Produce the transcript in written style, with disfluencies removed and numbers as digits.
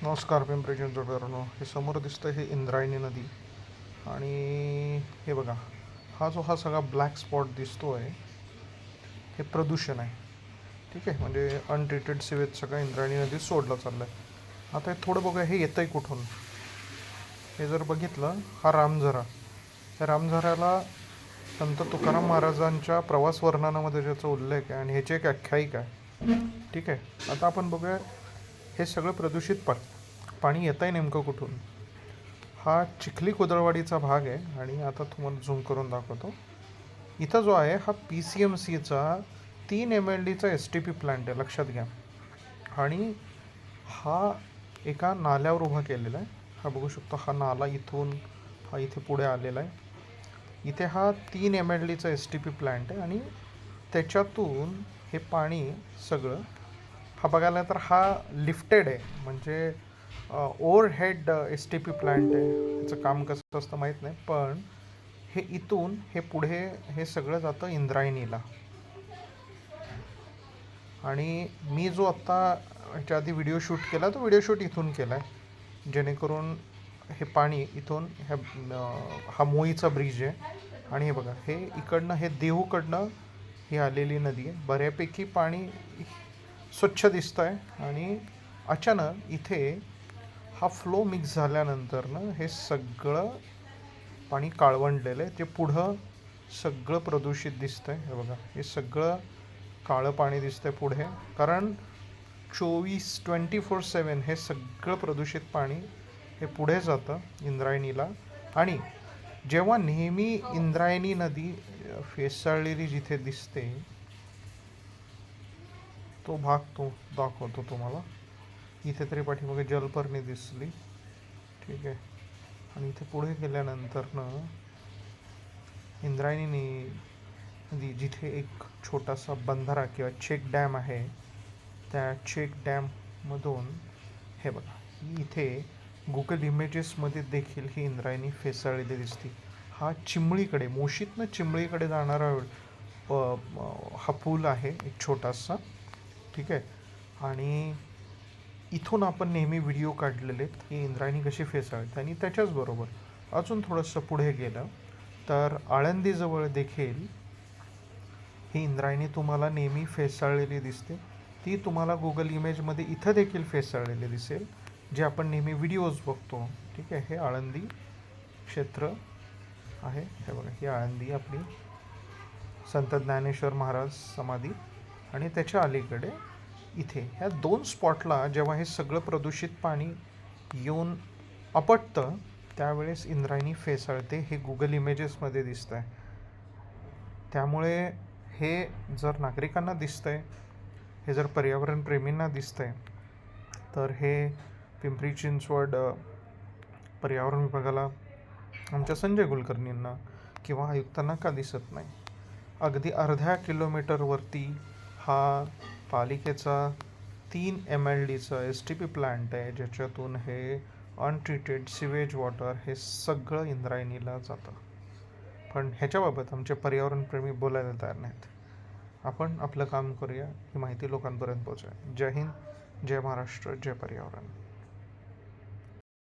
नमस्कार पिंपरी चिंचवडकरांनो. हे समोर दिसतं हे इंद्रायणी नदी. आणि हे बघा, हा सगळा ब्लॅक स्पॉट दिसतो आहे, हे प्रदूषण आहे. ठीक आहे, म्हणजे अनट्रीटेड सिवेज सगळं इंद्रायणी नदीत सोडलं चाललं आहे. आता हे थोडं बघूया हे येतं आहे कुठून. हे जर बघितलं, हा रामझरा. त्या रामझऱ्याला संत तुकाराम महाराजांच्या प्रवास वर्णनामध्ये ज्याचा उल्लेख आहे आणि ह्याची एक आख्यायिका आहे. ठीक आहे, आता आपण बघूया हे सगळं प्रदूषित पाणी येत आहे नेमकं कुठून. हा चिखली कुदळवाडीचा भाग आहे आणि आता तुम्हाला झूम करून दाखवतो. इथं जो आहे हा PCMCचा 3 MLDचा STP प्लांट आहे, लक्षात घ्या. आणि हा एका नाल्यावर उभा केलेला आहे. हा बघू शकतो, हा नाला इथून हा इथे पुढे आलेला आहे. इथे हा 3 MLDचा STP प्लांट आहे आणि त्याच्यातून हे पाणी सगळं, हा बघायला तर हा लिफ्टेड आहे, म्हणजे ओव्हरहेड STP प्लांट आहे. त्याचं काम कसं असतं माहीत नाही, पण हे इथून हे पुढे हे सगळं जातं इंद्रायणीला. आणि मी जो आत्ता ह्याच्या आधी व्हिडिओ शूट केला, तो व्हिडिओ शूट इथून केला आहे, जेणेकरून हे पाणी इथून हा मोईचा ब्रिज आहे. आणि हे बघा, हे इकडनं हे देहूकडनं ही आलेली नदी आहे. बऱ्यापैकी पाणी स्वच्छ दिसतं आहे आणि अचानक इथे हा फ्लो मिक्स झाल्यानंतरनं हे सगळं पाणी काळवंडलेलं आहे. ते पुढं सगळं प्रदूषित दिसतं आहे. हे बघा, हे सगळं काळं पाणी दिसतं आहे पुढे, कारण 24/7 हे सगळं प्रदूषित पाणी हे पुढे जातं इंद्रायणीला. आणि जेव्हा नेहमी इंद्रायणी नदी फेसाळलेली जिथे दिसते, तो भाग तो दाखवतो तुम्हाला. इथे तरी पाठीमागे जलपर्णी दिसली. ठीक आहे, आणि इथे पुढे गेल्यानंतरनं इंद्रायणी नदी जिथे एक छोटासा बंधारा किंवा चेक डॅम आहे, त्या चेक डॅममधून हे बघा, इथे गुगल इमेजेसमध्ये देखील ही इंद्रायणी फेसाळलेली दिसते. हा चिंबळीकडे, मोशीतनं चिंबळीकडे जाणारा हा पूल आहे एक छोटासा. ठीक आहे, आणि इथून आपण नेहमी व्हिडिओ काढलेले आहेत की इंद्रायणी कशी फेसाळते. आणि त्याच्याचबरोबर अजून थोडंसं पुढे गेलं तर आळंदीजवळ देखील ही इंद्रायणी तुम्हाला नेहमी फेसाळलेली दिसते. ती तुम्हाला गुगल इमेजमध्ये इथं देखील फेसाळलेली दिसेल, जे आपण नेहमी व्हिडिओज बघतो. ठीक आहे, हे आळंदी क्षेत्र आहे. हे बघा, ही आळंदी आपली संत ज्ञानेश्वर महाराज समाधी. आणि त्याच्या अलीकडे इथे ह्या 2 स्पॉटला जेव्हा हे सगळं प्रदूषित पाणी येऊन आपटतं, त्यावेळेस इंद्रायणी फेसाळते. हे गुगल इमेजेसमध्ये दिसतं आहे. त्यामुळे हे जर नागरिकांना दिसतं आहे, हे जर पर्यावरणप्रेमींना दिसतं आहे, तर हे पिंपरी चिंचवड पर्यावरण विभागाला, आमच्या संजय कुलकर्णींना किंवा आयुक्तांना का दिसत नाही? अगदी अर्ध्या किलोमीटरवरती हा पालिकेचा 3 MLDचा STP प्लांट आहे, ज्याच्यातून हे अनट्रीटेड सिवेज वॉटर हे सगळं इंद्रायणीला जातं. पण ह्याच्याबाबत आमचे पर्यावरणप्रेमी बोलायला तयार नाहीत. आपण आपलं काम करूया, ही माहिती लोकांपर्यंत पोहोचूया. जय हिंद, जय महाराष्ट्र, जय पर्यावरण.